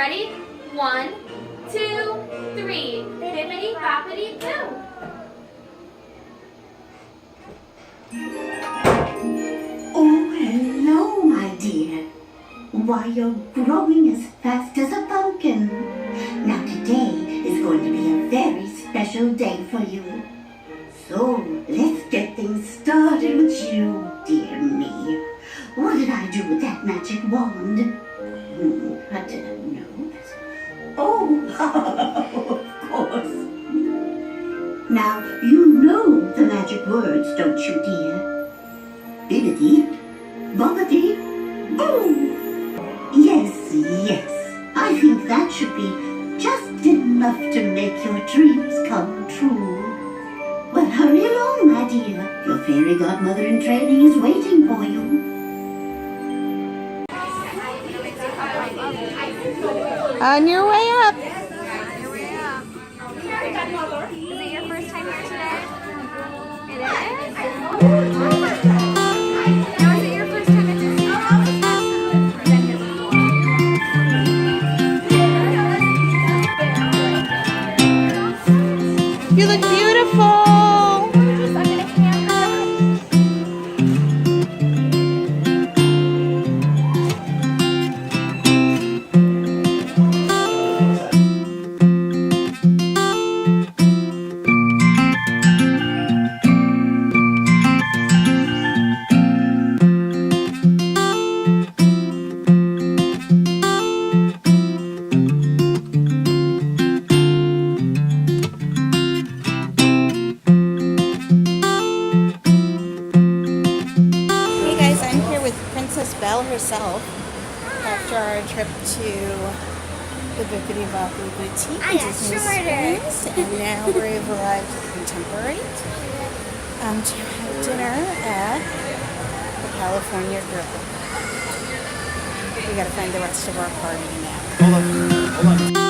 Ready? 1, 2, 3. Bibbidi Bobbidi Boo. Oh, hello, my dear. Why, you're growing as fast as a pumpkin. Now today is going to be a very special day for you. So, let's get things started with you, dear me. What did I do with that magic wand? I don't know. Oh, of course. Now, you know the magic words, don't you, dear? Bibbidi, bobbidi, boo! Yes, yes. I think that should be just enough to make your dreams come true. Well, hurry along, my dear. Your fairy godmother in training is waiting for you. On your way up. Is it your first time here today? It is? Now, is it your first time at Disney World? Or been here before? You look beautiful. I'm going to hand her. Herself after our trip to the Bibbidi Bobbidi Boutique in Disney Springs, and now we've arrived at Contemporary to have dinner at the California Grill. We gotta find the rest of our party now. Hold on.